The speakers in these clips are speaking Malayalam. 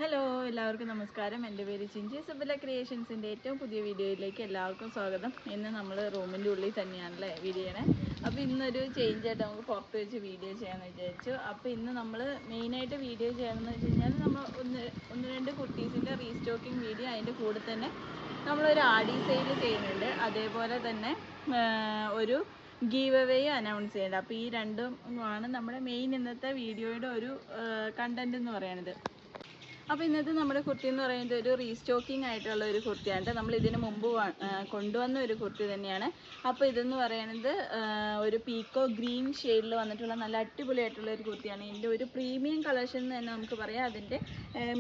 ഹലോ എല്ലാവർക്കും നമസ്കാരം. എൻ്റെ പേര് ചിഞ്ചി സബല ക്രിയേഷൻസിൻ്റെ ഏറ്റവും പുതിയ വീഡിയോയിലേക്ക് എല്ലാവർക്കും സ്വാഗതം. ഇന്ന് നമ്മൾ റൂമിൻ്റെ ഉള്ളിൽ തന്നെയാണല്ലേ വീഡിയോ ചെയ്യണേ. അപ്പോൾ ഇന്നൊരു ചേഞ്ച് ആയിട്ട് നമുക്ക് പുറത്ത് വെച്ച് വീഡിയോ ചെയ്യാമെന്ന് വിചാരിച്ചു. അപ്പോൾ ഇന്ന് നമ്മൾ മെയിനായിട്ട് വീഡിയോ ചെയ്യണമെന്ന് വെച്ച് കഴിഞ്ഞാൽ നമ്മൾ ഒന്ന് രണ്ട് കുർത്തീസിൻ്റെ റീസ്റ്റോക്കിംഗ് വീഡിയോ, അതിൻ്റെ കൂടെ തന്നെ നമ്മളൊരു ആഡി സെയിൽ ചെയ്യുന്നുണ്ട്. അതേപോലെ തന്നെ ഒരു ഗീവ് അവേ അനൗൺസ് ചെയ്യുന്നുണ്ട്. അപ്പോൾ ഈ രണ്ടും ആണ് നമ്മുടെ മെയിൻ ഇന്നത്തെ വീഡിയോയുടെ ഒരു കണ്ടന്റ് എന്ന് പറയുന്നത്. അപ്പോൾ ഇന്നത്തെ നമ്മുടെ കുർത്തി എന്ന് പറയുന്നത് ഒരു റീസ്റ്റോക്കിംഗ് ആയിട്ടുള്ള ഒരു കുർത്തിയാണ്. നമ്മൾ ഇതിന് മുമ്പ് കൊണ്ടുവന്ന ഒരു കുർത്തി തന്നെയാണ്. അപ്പോൾ ഇതെന്ന് പറയുന്നത് ഒരു പീക്കോ ഗ്രീൻ ഷെയ്ഡിൽ വന്നിട്ടുള്ള നല്ല അടിപൊളിയായിട്ടുള്ള ഒരു കുർത്തിയാണ്. ഇതിൻ്റെ ഒരു പ്രീമിയം കളക്ഷൻ എന്ന് തന്നെ നമുക്ക് പറയാം. അതിൻ്റെ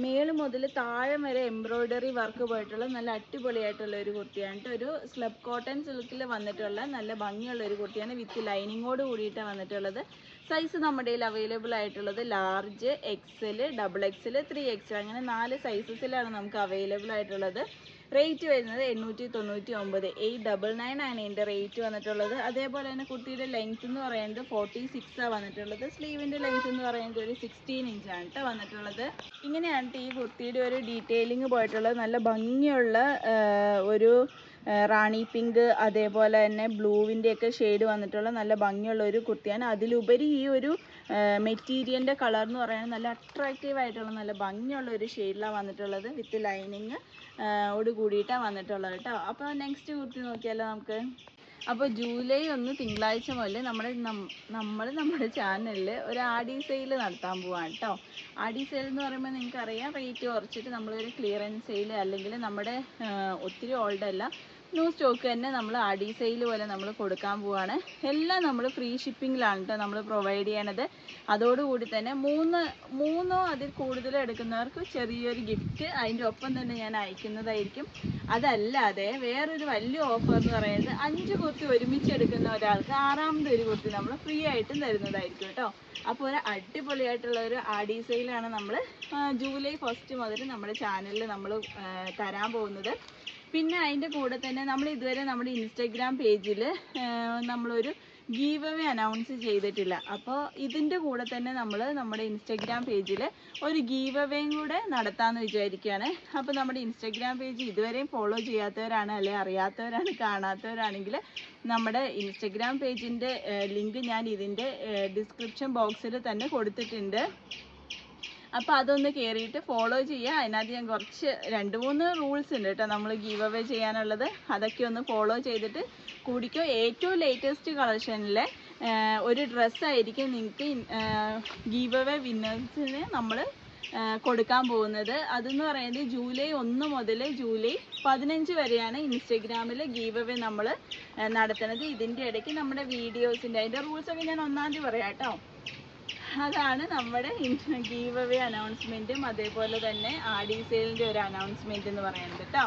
മേള് മുതൽ താഴെ വരെ എംബ്രോയ്ഡറി വർക്ക് പോയിട്ടുള്ള നല്ല അടിപൊളിയായിട്ടുള്ള ഒരു കുർത്തിയാണ്. ഒരു സ്ലബ് കോട്ടൺ സിൽക്കിൽ വന്നിട്ടുള്ള നല്ല ഭംഗിയുള്ള ഒരു കുർത്തിയാണ്. വിത്ത് ലൈനിങ്ങോട് കൂടിയിട്ടാണ് വന്നിട്ടുള്ളത്. സൈസ് നമ്മുടെ കയ്യിൽ അവൈലബിൾ ആയിട്ടുള്ളത് large, XL, double Excel, 3XL അങ്ങനെ 4 സൈസസിലാണ് നമുക്ക് അവൈലബിൾ ആയിട്ടുള്ളത്. റേറ്റ് വരുന്നത് 899, 899 ആണ് ഇതിൻ്റെ റേറ്റ് വന്നിട്ടുള്ളത്. അതേപോലെ തന്നെ കുർത്തിയുടെ ലെങ്ത് എന്ന് പറയുന്നത് 46 വന്നിട്ടുള്ളത്. സ്ലീവിൻ്റെ ലെങ്ത് എന്ന് പറയുന്നത് ഒരു 16 ഇഞ്ചാണ് കേട്ടോ വന്നിട്ടുള്ളത്. ഇങ്ങനെയാണ് ഈ കുർത്തിയുടെ ഒരു ഡീറ്റെയിലിംഗ് പോയിട്ടുള്ളത്. നല്ല ഭംഗിയുള്ള ഒരു റാണി പിങ്ക്, അതേപോലെ തന്നെ ബ്ലൂവിൻ്റെ ഒക്കെ ഷെയ്ഡ് വന്നിട്ടുള്ള നല്ല ഭംഗിയുള്ള ഒരു കുർത്തിയാണ്. അതിലുപരി ഈ ഒരു മെറ്റീരിയലിൻ്റെ കളർ എന്ന് പറയുന്നത് നല്ല അട്രാക്റ്റീവ് ആയിട്ടുള്ള നല്ല ഭംഗിയുള്ള ഒരു ഷെയ്ഡിലാണ് വന്നിട്ടുള്ളത്. വിത്ത് ലൈനിങ് ഓട് കൂടിയിട്ടാണ് വന്നിട്ടുള്ളത് കേട്ടോ. അപ്പോൾ നെക്സ്റ്റ് കുർത്തി നോക്കിയാലോ നമുക്ക്. അപ്പോൾ ജൂലൈ 1 തിങ്കളാഴ്ച മുതൽ നമ്മുടെ ചാനലിൽ ഒരു ആഡി സെയിൽ നടത്താൻ പോവാണ് കേട്ടോ. ആഡി സെയിൽ എന്ന് പറയുമ്പോൾ നിങ്ങൾക്കറിയാം, റേറ്റ് കുറച്ചിട്ട് നമ്മളൊരു ക്ലിയറൻസ് സെയിൽ, അല്ലെങ്കിൽ നമ്മുടെ ഒത്തിരി ഓൾഡ് അല്ല, ന്യൂ സ്റ്റോക്ക് തന്നെ നമ്മൾ ആഡി സെയിൽ പോലെ നമ്മൾ കൊടുക്കാൻ പോവാണ്. എല്ലാം നമ്മൾ ഫ്രീ ഷിപ്പിങ്ങിലാണ് കേട്ടോ നമ്മൾ പ്രൊവൈഡ് ചെയ്യണത്. അതോടുകൂടി തന്നെ മൂന്നോ അതിൽ കൂടുതലോ എടുക്കുന്നവർക്ക് ചെറിയൊരു ഗിഫ്റ്റ് അതിൻ്റെ ഒപ്പം തന്നെ ഞാൻ അയക്കുന്നതായിരിക്കും. അതല്ലാതെ വേറൊരു വലിയ ഓഫർ എന്ന് പറയുന്നത് 5 കുർത്തി ഒരുമിച്ച് എടുക്കുന്ന ഒരാൾക്ക് 6ാമത് ഒരു കുർത്തി നമ്മൾ ഫ്രീ ആയിട്ടും തരുന്നതായിരിക്കും കേട്ടോ. അപ്പോൾ ഒരു അടിപൊളിയായിട്ടുള്ള ഒരു ആഡി സെയിലാണ് നമ്മൾ ജൂലൈ 1 മുതൽ നമ്മുടെ ചാനലിൽ നമ്മൾ തരാൻ പോകുന്നത്. പിന്നെ അതിൻ്റെ കൂടെ തന്നെ നമ്മൾ ഇതുവരെ നമ്മുടെ ഇൻസ്റ്റഗ്രാം പേജിൽ നമ്മളൊരു ഗീവ് അവേ അനൗൺസ് ചെയ്തിട്ടില്ല. അപ്പോൾ ഇതിൻ്റെ കൂടെ തന്നെ നമ്മൾ നമ്മുടെ ഇൻസ്റ്റഗ്രാം പേജിൽ ഒരു ഗീവ് അവേയും കൂടെ നടത്താമെന്ന് വിചാരിക്കുകയാണ്. അപ്പോൾ നമ്മുടെ ഇൻസ്റ്റഗ്രാം പേജ് ഇതുവരെയും ഫോളോ ചെയ്യാത്തവരാണ്, അല്ലെങ്കിൽ അറിയാത്തവരാണ്, കാണാത്തവരാണെങ്കിൽ നമ്മുടെ ഇൻസ്റ്റഗ്രാം പേജിൻ്റെ ലിങ്ക് ഞാൻ ഇതിൻ്റെ ഡിസ്ക്രിപ്ഷൻ ബോക്സിൽ തന്നെ കൊടുത്തിട്ടുണ്ട്. അപ്പോൾ അതൊന്ന് കയറിയിട്ട് ഫോളോ ചെയ്യുക. അതിനകത്ത് ഞാൻ കുറച്ച് 2-3 റൂൾസ് ഉണ്ട് കേട്ടോ നമ്മൾ ഗീവ് അവേ ചെയ്യാനുള്ളത്. അതൊക്കെ ഒന്ന് ഫോളോ ചെയ്തിട്ട് കൂടിക്കോ. ഏറ്റവും ലേറ്റസ്റ്റ് കളക്ഷനിലെ ഒരു ഡ്രസ്സായിരിക്കും നിങ്ങൾക്ക് ഗീവ് അവേ വിന്നേഴ്സിന് നമ്മൾ കൊടുക്കാൻ പോകുന്നത്. അതെന്ന് പറയുന്നത് ജൂലൈ 1 മുതൽ ജൂലൈ 15 വരെയാണ് ഇൻസ്റ്റഗ്രാമിൽ ഗീവ് അവേ നമ്മൾ നടത്തുന്നത്. ഇതിൻ്റെ ഇടയ്ക്ക് നമ്മുടെ വീഡിയോസിൻ്റെ അതിൻ്റെ റൂൾസൊക്കെ ഞാൻ ഒന്നാം തീയതി പറയാം കേട്ടോ. അതാണ് നമ്മുടെ ഗീവ് അവേ അനൗൺസ്മെൻറ്റും അതേപോലെ തന്നെ ആഡി സെയിലിൻ്റെ ഒരു അനൗൺസ്മെൻറ്റ് എന്ന് പറയുന്നത് കേട്ടോ.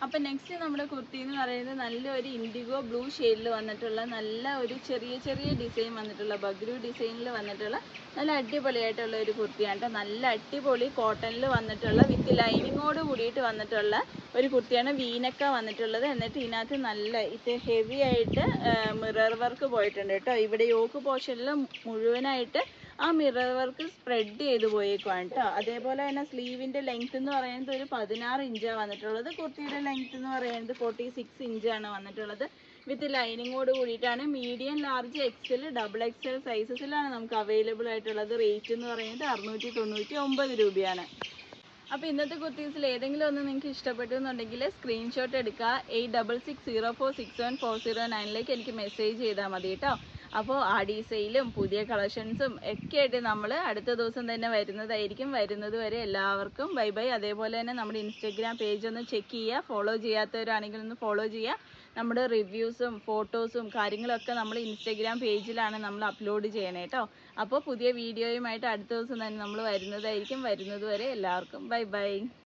അപ്പം നെക്സ്റ്റ് നമ്മുടെ കുർത്തി എന്ന് പറയുന്നത് നല്ലൊരു ഇൻഡിഗോ ബ്ലൂ ഷെയ്ഡിൽ വന്നിട്ടുള്ള നല്ല ഒരു ചെറിയ ഡിസൈൻ വന്നിട്ടുള്ള ബഗ്രു ഡിസൈനിൽ വന്നിട്ടുള്ള നല്ല അടിപൊളിയായിട്ടുള്ള ഒരു കുർത്തിയാണ് കേട്ടോ. നല്ല അടിപൊളി കോട്ടണിൽ വന്നിട്ടുള്ള വിത്ത് ലൈനിങ്ങോട് കൂടിയിട്ട് വന്നിട്ടുള്ള ഒരു കുർത്തിയാണ്. വീനക്ക വന്നിട്ടുള്ളത്. എന്നിട്ട് ഇതിനകത്ത് നല്ല ഇത് ഹെവി ആയിട്ട് മിറർ വർക്ക് പോയിട്ടുണ്ട് കേട്ടോ. ഇവിടെ യോക്ക് പോർഷനിൽ മുഴുവനായിട്ട് ആ മിറർ വർക്ക് സ്പ്രെഡ് ചെയ്ത് പോയേക്കുവാണ് കേട്ടോ. അതേപോലെ തന്നെ സ്ലീവിൻ്റെ ലെങ്ത് എന്ന് പറയുന്നത് ഒരു 16 ഇഞ്ചാണ് വന്നിട്ടുള്ളത്. കുർത്തിയുടെ ലെങ്ത് എന്ന് പറയുന്നത് 46 ഇഞ്ചാണ് വന്നിട്ടുള്ളത്. വിത്ത് ലൈനിങ്ങോട് കൂടിയിട്ടാണ്. Medium, large, XL, double XL സൈസസിലാണ് നമുക്ക് അവൈലബിൾ ആയിട്ടുള്ളത്. റേറ്റ് എന്ന് പറയുന്നത് 699 രൂപയാണ്. അപ്പോൾ ഇന്നത്തെ കുർത്തീസിൽ ഏതെങ്കിലും ഒന്ന് നിങ്ങൾക്ക് ഇഷ്ടപ്പെട്ടു എന്നുണ്ടെങ്കിൽ സ്ക്രീൻഷോട്ട് എടുക്കുക. 8604614009 എനിക്ക് മെസ്സേജ് ചെയ്താൽ മതി കേട്ടോ. അപ്പോൾ ആഡി സെയിലും പുതിയ കളക്ഷൻസും ഒക്കെ ആയിട്ട് നമ്മൾ അടുത്ത ദിവസം തന്നെ വരുന്നതായിരിക്കും. വരുന്നത് വരെ എല്ലാവർക്കും ബൈ ബൈ. അതേപോലെ തന്നെ നമ്മുടെ ഇൻസ്റ്റഗ്രാം പേജ് ഒന്ന് ചെക്ക് ചെയ്യുക. ഫോളോ ചെയ്യാത്തവരാണെങ്കിൽ ഒന്ന് ഫോളോ ചെയ്യുക. നമ്മുടെ റിവ്യൂസും ഫോട്ടോസും കാര്യങ്ങളൊക്കെ നമ്മൾ ഇൻസ്റ്റഗ്രാം പേജിലാണ് നമ്മൾ അപ്ലോഡ് ചെയ്യണേ കേട്ടോ. അപ്പോൾ പുതിയ വീഡിയോയുമായിട്ട് അടുത്ത ദിവസം തന്നെ നമ്മൾ വരുന്നതായിരിക്കും. വരുന്നത് വരെ എല്ലാവർക്കും ബൈ ബൈ.